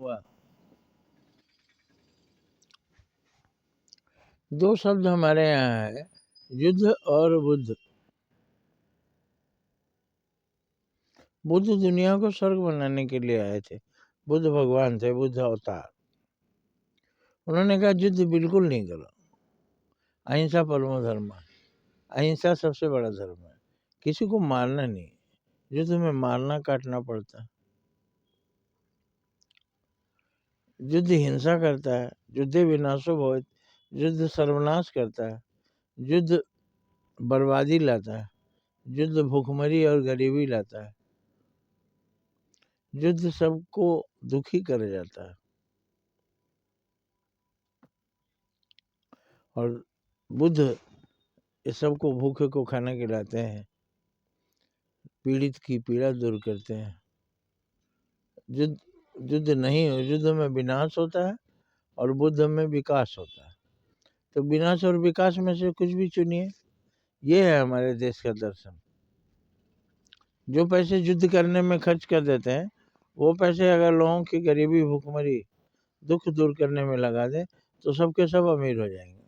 हुआ। दो शब्द हमारे यहाँ है, युद्ध और बुद्ध। बुद्ध दुनिया को स्वर्ग बनाने के लिए आए थे। बुद्ध भगवान थे, बुद्ध अवतार। उन्होंने कहा युद्ध बिल्कुल नहीं करो, अहिंसा परमो धर्म। अहिंसा सबसे बड़ा धर्म है, किसी को मारना नहीं। युद्ध में मारना काटना पड़ता है। युद्ध हिंसा करता है, युद्ध विनाशो भवेत्, युद्ध सर्वनाश करता है, युद्ध बर्बादी लाता है, युद्ध भूखमरी और गरीबी लाता है, युद्ध सबको दुखी कर जाता है। और बुद्ध इस सबको भूखे को खाना खिलाते हैं, पीड़ित की पीड़ा दूर करते हैं। युद्ध नहीं हो, युद्ध में विनाश होता है और बुद्ध में विकास होता है। तो विनाश और विकास में से कुछ भी चुनिए। ये है हमारे देश का दर्शन। जो पैसे युद्ध करने में खर्च कर देते हैं, वो पैसे अगर लोगों की गरीबी भूखमरी दुख दूर करने में लगा दें तो सबके सब अमीर हो जाएंगे।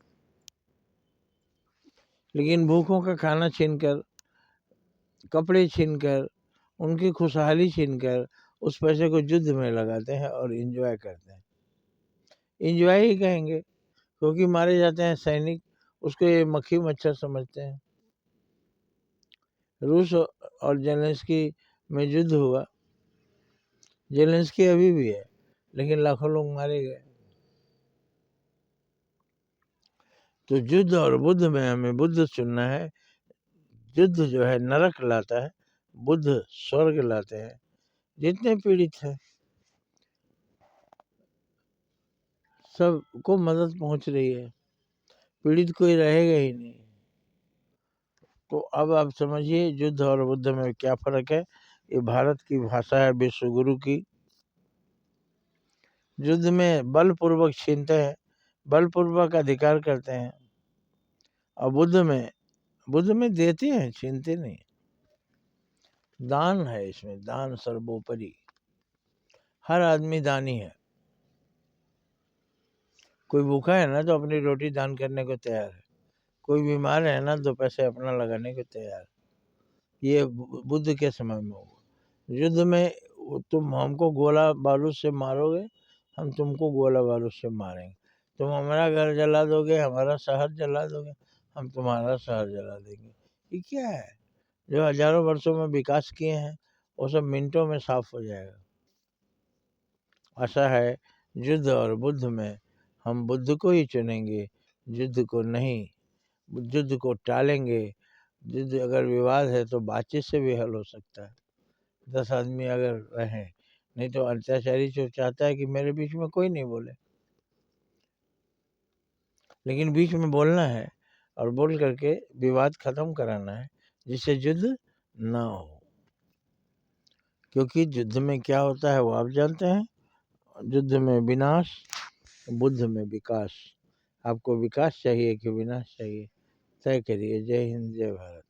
लेकिन भूखों का खाना छीनकर, कपड़े छीनकर, उनकी खुशहाली छीनकर उस पैसे को युद्ध में लगाते हैं और एंजॉय करते हैं। एंजॉय ही कहेंगे, क्योंकि मारे जाते हैं सैनिक, उसको ये मक्खी मच्छर समझते हैं। रूस और जेलेंस्की में युद्ध हुआ। जेलेंस्की अभी भी है, लेकिन लाखों लोग मारे गए। तो युद्ध और बुद्ध में हमें बुद्ध चुनना है। युद्ध जो है नरक लाता है, बुद्ध स्वर्ग लाते हैं। जितने पीड़ित हैं सबको मदद पहुंच रही है, पीड़ित कोई रहेगा ही नहीं। तो अब आप समझिए युद्ध और बुद्ध में क्या फर्क है। ये भारत की भाषा है, विश्व गुरु की। युद्ध में बलपूर्वक छीनते हैं, बलपूर्वक अधिकार करते हैं। और बुद्ध में देते हैं, छीनते नहीं। दान है इसमें, दान सर्वोपरि। हर आदमी दानी है। कोई भूखा है ना तो अपनी रोटी दान करने को तैयार है, कोई बीमार है ना तो पैसे अपना लगाने को तैयार है। ये बुद्ध के समय में हुआ। युद्ध में तुम हमको गोला बारूद से मारोगे, हम तुमको गोला बारूद से मारेंगे। तुम हमारा घर जला दोगे, हमारा शहर जला दोगे, हम तुम्हारा शहर जला देंगे। ये क्या है? जो हजारों वर्षों में विकास किए हैं वो सब मिनटों में साफ हो जाएगा। आशा है युद्ध और बुद्ध में हम बुद्ध को ही चुनेंगे, युद्ध को नहीं। युद्ध को टालेंगे। युद्ध अगर विवाद है तो बातचीत से भी हल हो सकता है। 10 आदमी अगर रहें, नहीं तो अत्याचारी जो चाहता है कि मेरे बीच में कोई नहीं बोले, लेकिन बीच में बोलना है और बोल करके विवाद खत्म कराना है, जिससे युद्ध ना हो। क्योंकि युद्ध में क्या होता है वो आप जानते हैं। युद्ध में विनाश, बुद्ध में विकास। आपको विकास चाहिए कि विनाश चाहिए? तय करिए। जय हिंद, जय भारत।